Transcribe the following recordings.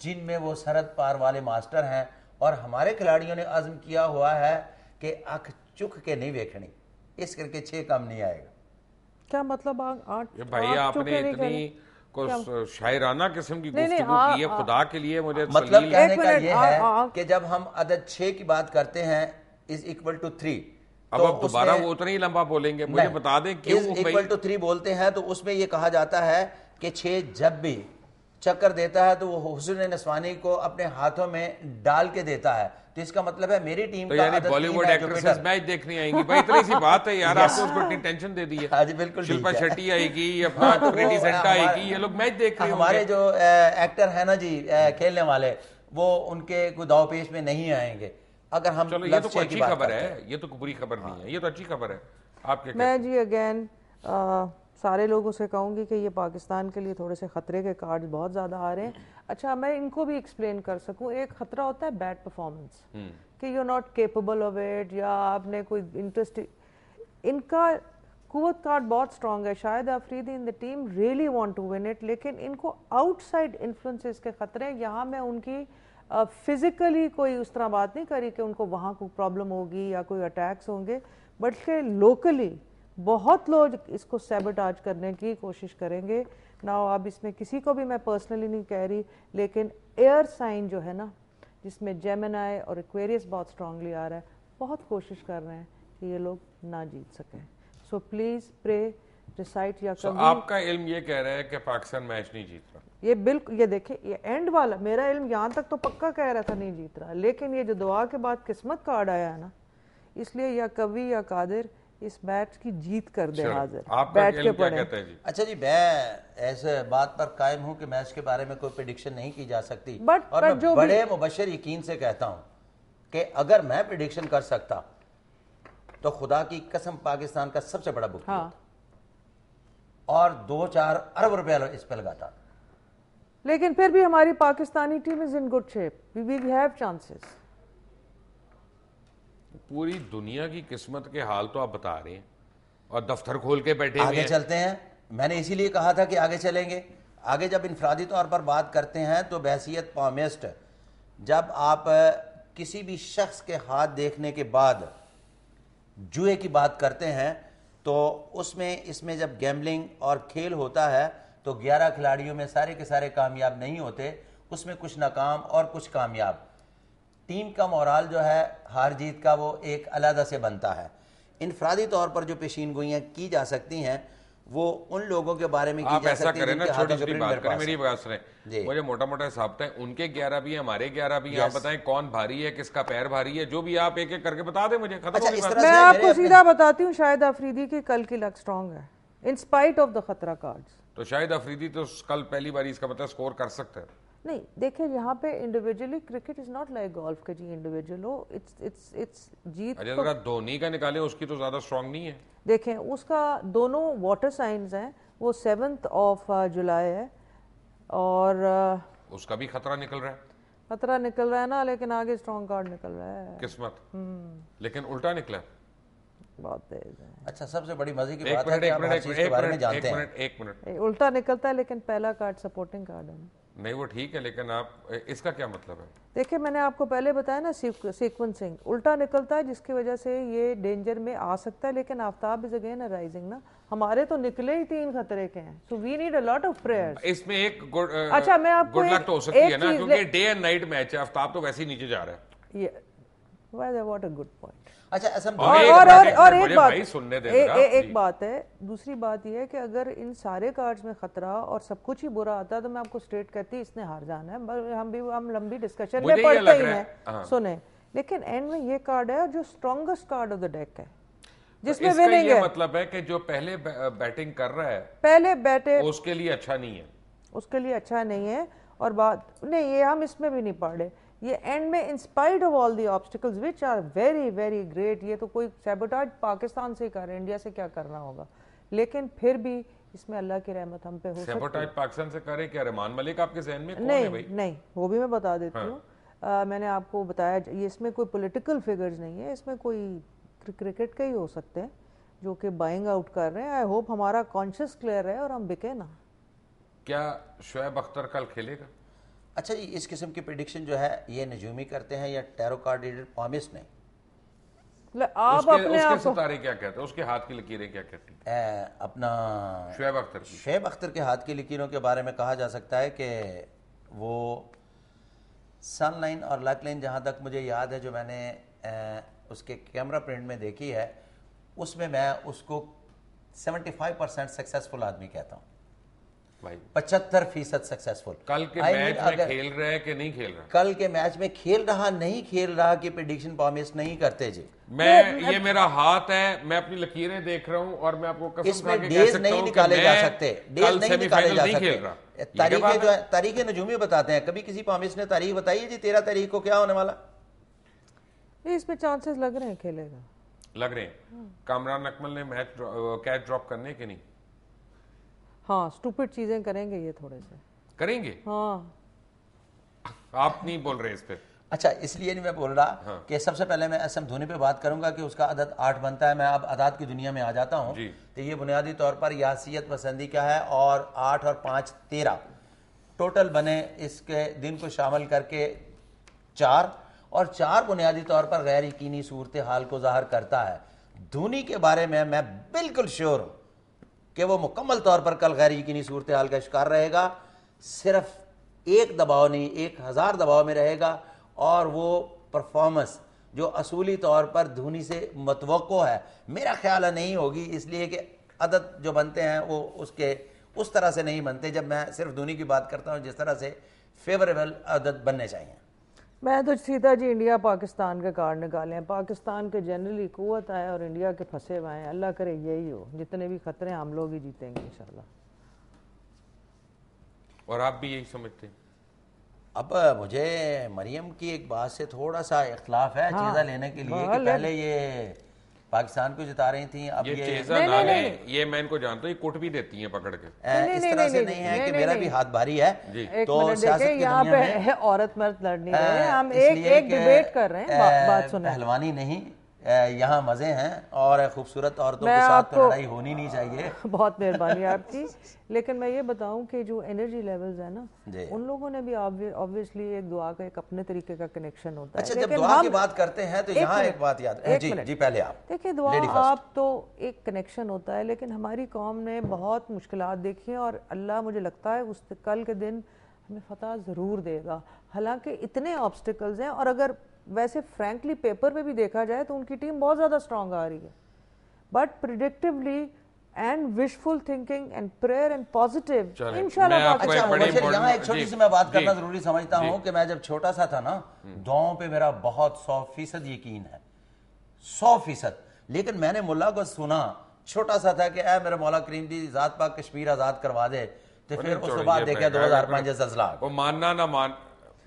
جن میں وہ سرحد پار والے ماسٹر ہیں، اور ہمارے کھلاڑیوں نے عزم کیا ہوا ہے کہ اکھ چک کے نہیں ویکھنی، اس کر کے 6 کم نہیں آئے گا۔ کیا مطلب آٹھ بھائی آپ نے اتنی شاعرانہ قسم کی گفتگو کی ہے، خدا کے لیے مجھے مطلب کہنے کا یہ ہے کہ جب ہم عدد 6 کی بات کرتے ہیں is equal to 3، اب آپ دوبارہ وہ اتنا ہی لمبا بولیں گے، مجھے بتا دیں کیوں is equal to 3 بولتے ہیں، تو اس میں یہ کہا جاتا ہے کہ 6 جب بھی چکر دیتا ہے تو وہ حسن نسوانی کو اپنے ہاتھوں میں ڈال کے دیتا ہے، تو اس کا مطلب ہے میری ٹیم کا عدد 3 بالی ووڈ ایکٹریسز میچ دیکھنے آئیں گی بھائی، اتنی سی بات ہے یار، آپ کو اس کو اتنی ٹینشن دے دی ہے۔ ہاں جی بالکل، شلپا شیٹی آئے گی، اپنا پریٹی زنٹا آئے گی، یہ لوگ میچ دیکھ رہے ہوں گے۔ ہمارے جو ایکٹر ہیں نا جی کھیلنے والے، وہ ان کے کوئی داؤ پیش میں نہیں آئیں گے۔ اگر ہم چلو یہ تو کوئی اچھی خبر ہے، یہ تو بری خبر نہیں ہے، یہ تو اچھی خبر ہے۔ آپ کے میں جی اگین سارے لوگوں سے کہوں گی کہ یہ پاکستان کے لیے تھوڑے سے خطرے کے کارڈ بہت زیادہ آ رہے ہیں۔ اچھا میں ان کو بھی ایکسپلین کر سکوں، ایک خطرہ ہوتا ہے بیڈ پرفارمنس، کہ you not capable of it, یا آپ نے کوئی انٹرسٹ، ان کا قوت کارڈ بہت اسٹرانگ ہے۔ Shahid Afridi in the team really want to win it, لیکن ان کو آؤٹ سائڈ انفلوئنسز کے خطرے ہیں۔ یہاں میں ان کی فزیکلی کوئی اس طرح بات نہیں کری کہ ان کو وہاں کوئی پرابلم ہوگی یا کوئی اٹیکس ہوں گے، بلکہ لوکلی بہت لوگ اس کو سیبوٹاج کرنے کی کوشش کریں گے۔ نا اب اس میں کسی کو بھی میں پرسنلی نہیں کہہ رہی، لیکن ایئر سائن جو ہے نا، جس میں جیمنائی اور ایکویریس بہت اسٹرانگلی آ رہا ہے، بہت کوشش کر رہے ہیں کہ یہ لوگ نہ جیت سکیں۔ سو پلیز پرے ریسائٹ یا کبھی آپ کا علم یہ کہہ رہا ہے کہ پاکستان میچ نہیں جیت رہا؟ یہ بالکل، یہ دیکھیں یہ اینڈ والا میرا علم یہاں تک تو پکا کہہ رہا تھا نہیں جیت رہا، لیکن یہ جو دعا کے بعد قسمت کارڈ آیا ہے نا، اس لیے یا کبھی یا قادر اس میچ کی جیت کر دے حاضر۔ آپ کا علم کیا کہتا ہے جی؟ اچھا جی، میں ایسے بات پر قائم ہوں کہ میچ کے بارے میں کوئی پریڈکشن نہیں کی جا سکتی، اور میں بڑے مبشر یقین سے کہتا ہوں کہ اگر میں پریڈکشن کر سکتا تو خدا کی قسم پاکستان کا سب سے بڑا بک اور 2-4 ارب روپے اس پہ لگاتا۔ لیکن پھر بھی ہماری Pakistani team is in good shape, we have chances. پوری دنیا کی قسمت کے حال تو آپ بتا رہے ہیں اور دفتر کھول کے بیٹھے ہوئے آگے ہیں۔ چلتے ہیں، میں نے اسی لیے کہا تھا کہ آگے چلیں گے۔ آگے جب انفرادی طور پر بات کرتے ہیں تو بحیثیت پالمسٹ، جب آپ کسی بھی شخص کے ہاتھ دیکھنے کے بعد جوئے کی بات کرتے ہیں تو اس میں جب گیمبلنگ اور کھیل ہوتا ہے تو 11 کھلاڑیوں میں سارے کے سارے کامیاب نہیں ہوتے، اس میں کچھ ناکام اور کچھ کامیاب۔ ٹیم کا مورال جو ہے ہار جیت کا وہ ایک علیحدہ سے بنتا ہے۔ انفرادی طور پر جو پیشین گوئیاں کی جا سکتی ہیں وہ ان لوگوں کے بارے میں کی جا سکتی ہیں جن کے ہاتھوں کے پرنٹ میرے پاس ہے۔ میری بات سنیں، مجھے موٹا موٹا حساب ہے، ان کے 11 بھی ہیں، ہمارے 11 بھی ہیں، آپ بتائیں کون بھاری ہے، کس کا پیر بھاری ہے، جو بھی آپ ایک ایک کر کے بتا دیں مجھے، ختم ہو گئی بات۔ میں آپ کو سیدھا بتاتی ہوں، شاہد آفریدی کی کل کی لک اسٹرانگ ہے ان اسپائٹ آف دا خطرہ کارڈز۔ تو شاہد آفریدی تو کل پہلی باری اس کا مطلب سکور کر سکتا ہے؟ نہیں دیکھیں، یہاں پہ individually cricket is not like golf کا جی، انڈیویجول ہو اٹس جیت۔ اچھا ذرا دھونی کا نکالیں، اس کی تو زیادہ اسٹرانگ نہیں ہے۔ دیکھیں اس کا دونوں واٹر سائنز ہیں، وہ 7 جولائی ہے، اور اس کا بھی خطرہ نکل رہا ہے۔ خطرہ نکل رہا ہے نا، لیکن آگے اسٹرانگ کارڈ نکل رہا ہے، قسمت لیکن الٹا نکلا۔ بہت تیز ہے۔ اچھا سب سے بڑی مزے کی بات ہے کہ آپ ہر چیز کے بارے میں جانتے ہیں۔ ایک منٹ، الٹا نکلتا ہے لیکن پہلا کارڈ سپورٹنگ کارڈ ہے۔ نہیں وہ ٹھیک ہے، لیکن آپ اس کا کیا مطلب ہے؟ دیکھیں میں نے آپ کو پہلے بتایا نا، سیکوینسنگ الٹا نکلتا ہے جس کی وجہ سے یہ ڈینجر میں آ سکتا ہے، لیکن آفتاب از اگین رائزنگ نا، ہمارے تو نکلے ہی 3 خطرے کے ہیں، so we need a lot of prayers. اس میں ایک اچھا میں آپ کو گڈ لک تو ہو سکتی ہے نا، کیونکہ ڈے اینڈ نائٹ میچ ہے، آفتاب تو ویسے ہی نیچے جا رہا ہے۔ What a good point. اچھا اور ایک بات ہے، دوسری بات یہ ہے کہ اگر ان سارے کارڈز میں خطرہ اور سب کچھ ہی برا آتا ہے تو میں آپ کو اسٹریٹ کہتی اس نے ہار جانا ہے، ہم لمبی ڈسکشن میں پڑھتے ہی ہیں، سنیں، لیکن اینڈ میں یہ کارڈ ہے جو strongest card of the deck ہے، جس میں وننگ ہے۔ مطلب ہے کہ جو پہلے بیٹنگ کر رہا ہے پہلے بیٹے اس کے لیے اچھا نہیں ہے، اس کے لیے اچھا نہیں ہے۔ اور بات نہیں، یہ ہم اس میں بھی نہیں پڑھ رہے، یہ اینڈ میں in spite of all the obstacles which are very very great, یہ تو کوئی سیبوٹاج پاکستان سے کر رہے ہیں، انڈیا سے کیا کرنا ہوگا، لیکن پھر بھی اس میں اللہ کی رحمت ہم پہ ہو سکتی ہے۔ سیبوٹاج پاکستان سے کرے کیا؟ رحمان ملک آپ کے ذہن میں کون ہے بھائی؟ نہیں وہ بھی میں بتا دیتی ہوں، میں نے آپ کو بتایا یہ اس میں کوئی پولیٹیکل فگرز نہیں ہے، اس میں کوئی کرکٹ کے ہی ہو سکتے ہیں جو کہ بائنگ آؤٹ کر رہے ہیں۔ آئی ہوپ ہمارا کانشیس کلیئر ہے اور ہم بکے نا۔ کیا شعیب اختر کل کھیلے گا؟ اچھا جی، اس قسم کی پریڈکشن جو ہے یہ نجومی کرتے ہیں یا ٹیرو کارڈ ریڈر پامس نے؟ آپ اپنے آپ کو ستارے کیا کہتے ہیں، اس کے ہاتھ کی لکیریں کیا کہتی ہیں؟ اپنا شعیب اختر کے ہاتھ کی لکیروں کے بارے میں کہا جا سکتا ہے کہ وہ سن لائن اور لک لائن، جہاں تک مجھے یاد ہے جو میں نے اس کے کیمرہ پرنٹ میں دیکھی ہے، اس میں اس کو 75% سکسیسفل آدمی کہتا ہوں، 75% سکسیسفل۔ کل کے میچ میں کھیل رہا ہے کہ نہیں کھیل رہا؟ کل کے میچ میں کھیل رہا نہیں کھیل رہا کی پریڈکشن پامس نہیں کرتے جی۔ یہ میرا ہاتھ ہے، میں اپنی لکیریں دیکھ رہا ہوں اور میں آپ کو اس میں ڈیز نہیں نکالے جا سکتے، ڈیز نہیں نکالے جا سکتے۔ تاریخیں جو ہے تاریخ نجومی بتاتے ہیں، کبھی کسی پامس نے تاریخ بتائی ہے جی 13 تاریخ کو کیا ہونے والا؟ اس میں چانسز لگ رہے ہیں کھیلے گا، لگ رہے ہیں۔ کامران اکمل نے میچ کیچ ڈراپ کرنے کے نہیں؟ ہاں سٹوپڈ چیزیں کریں گے یہ، تھوڑے سے کریں گے۔ ہاں آپ نہیں بول رہے اس پہ؟ اچھا، اس لیے نہیں میں بول رہا کہ سب سے پہلے میں ایس ایم دھونی پہ بات کروں گا کہ اس کا عدد 8 بنتا ہے۔ میں اب عدد کی دنیا میں آ جاتا ہوں تو یہ بنیادی طور پر یاسیت پسندی کا ہے، اور 8 اور 5 13 ٹوٹل بنے اس کے دن کو شامل کر کے 4، اور 4 بنیادی طور پر غیر یقینی صورتحال کو ظاہر کرتا ہے۔ دھونی کے بارے میں بالکل شیور ہوں کہ وہ مکمل طور پر کل غیر یقینی صورتحال کا شکار رہے گا، صرف ایک دباؤ نہیں 1000 دباؤ میں رہے گا، اور وہ پرفارمنس جو اصولی طور پر دھونی سے متوقع ہے میرا خیال ہے نہیں ہوگی، اس لیے کہ عدد جو بنتے ہیں وہ اس طرح سے نہیں بنتے۔ جب میں صرف دھونی کی بات کرتا ہوں جس طرح سے فیوریبل عدد بننے چاہیے۔ میں تو سیدھا جی انڈیا پاکستان کے کارڈ نکالے ہیں، پاکستان کے جنرلی قوت ہے اور انڈیا کے پھنسے ہوئے ہیں، اللہ کرے یہی ہو، جتنے بھی خطرے ہم لوگ ہی جیتیں گے انشاءاللہ۔ اور آپ بھی یہی سمجھتے ہیں؟ اب مجھے مریم کی ایک بات سے تھوڑا سا اختلاف ہے چیزہ لینے کے لیے کہ پہلے یہ پاکستان کو جتا رہی تھیں، اب یہ چیزہ نہ لیں، یہ میں ان کو جانتا ہوں، یہ کوٹ بھی دیتی ہیں پکڑ کے۔ اس طرح سے نہیں ہے کہ میرا بھی ہاتھ بھاری ہے تو سیاست کی یہاں پہ عورت مرد لڑ نہیں رہے، ہم ایک ڈیبیٹ کر رہے ہیں، بات سنیں۔ پہلوانی نہیں، یہاں مزے ہیں اور خوبصورت عورتوں کے ساتھ تو لڑائی ہونی نہیں چاہیے۔ بہت مہربانی آپ کی، لیکن میں یہ بتاؤں کہ جو انرجی لیولز ہیں نا ان لوگوں نے بھی آبویسلی ایک دعا کا ایک اپنے طریقے کا کنیکشن ہوتا ہے۔ اچھا، جب دعا کی بات کرتے ہیں تو یہاں ایک بات یاد ہے جی پہلے آپ دیکھیں، دعا آپ تو ایک کنیکشن ہوتا ہے، لیکن ہماری قوم نے بہت مشکلات دیکھی ہیں اور اللہ مجھے لگتا ہے اس کل کے دن ہمیں فتح ضرور دے گا، حالانکہ اتنے آبسٹیکلز ہیں، اور اگر ویسے فرینکلی پیپر پہ بھی دیکھا جائے تو ان کی ٹیم بہت زیادہ سٹرونگ آ رہی ہے، but predictively and wishful thinking and prayer and positive انشاءاللہ۔ اچھا، یہاں ایک چھوٹی سی میں بات کرنا ضروری سمجھتا ہوں کہ میں جب چھوٹا سا تھا نا، دعاؤں پہ میرا بہت 100% یقین ہے، 100%، لیکن میں نے ملا کو سنا، چھوٹا سا تھا کہ اے میرا مولا کریم دی ذات پاک کشمیر آزاد کروا دے، تو پھر اس کے بعد دیکھا 2005 زلزلہ۔ وہ ماننا نہ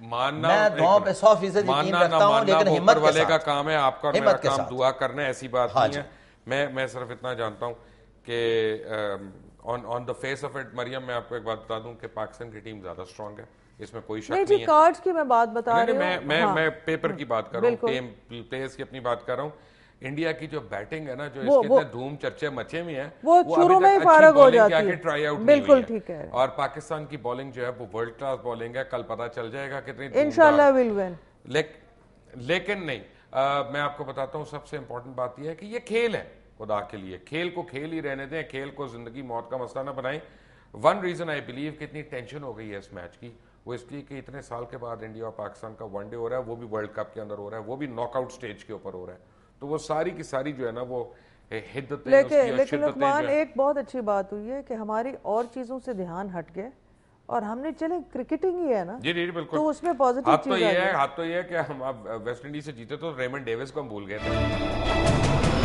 ماننا، میں دعاؤں پہ 100% یقین رکھتا ہوں، لیکن ہمت کے والے کا ساتھ کام ہے، آپ کا اور میرا کام دعا کرنا ہے، ایسی بات نہیں ہے۔ میں صرف اتنا جانتا ہوں کہ آن دا فیس آف اٹ مریم، میں آپ کو ایک بات بتا دوں کہ پاکستان کی ٹیم زیادہ سٹرونگ ہے، اس میں کوئی شک نہیں ہے۔ کارڈز کی میں بات بتا رہی ہوں، میں پیپر کی بات کر رہا ہوں، ٹیم پلیئرز کی اپنی بات کر رہا ہوں۔ انڈیا کی جو بیٹنگ ہے نا، جو اس کے اتنے دھوم چرچے مچے میں ہیں، وہ شروع میں ہی فارغ ہو جاتی ہے، ٹرائی آؤٹ بالکل ٹھیک ہے، اور پاکستان کی بالنگ جو ہے وہ ورلڈ کلاس بالنگ ہے، کل پتہ چل جائے گا کتنی انشاءاللہ ول ون۔ لیکن نہیں، میں آپ کو بتاتا ہوں سب سے امپورٹنٹ بات یہ ہے کہ یہ کھیل ہے، خدا کے لیے کھیل کو کھیل ہی رہنے دیں، کھیل کو زندگی موت کا مسئلہ نہ بنائیں۔ ون ریزن آئی بلیو کہ اتنی ٹینشن ہو گئی ہے اس میچ کی، وہ اس لیے کہ اتنے سال کے بعد انڈیا اور پاکستان کا ون ڈے ہو رہا ہے، وہ بھی ورلڈ کپ کے اندر ہو رہا ہے، وہ بھی ناک آؤٹ سٹیج کے اوپر ہو رہا ہے، تو وہ ساری کی ساری جو ہے نا وہ حدتیں، لیکن عثمان ایک بہت اچھی بات ہوئی ہے کہ ہماری اور چیزوں سے دھیان ہٹ گئے اور ہم نے چلے کرکٹنگ ہی ہے نا، جی جی بالکل، تو اس میں پازیٹیو چیز ہاتھ تو یہ ہے کہ ہم اب ویسٹ انڈیز سے جیتے تو ریمنڈ ڈیوس کو ہم بھول گئے تھے۔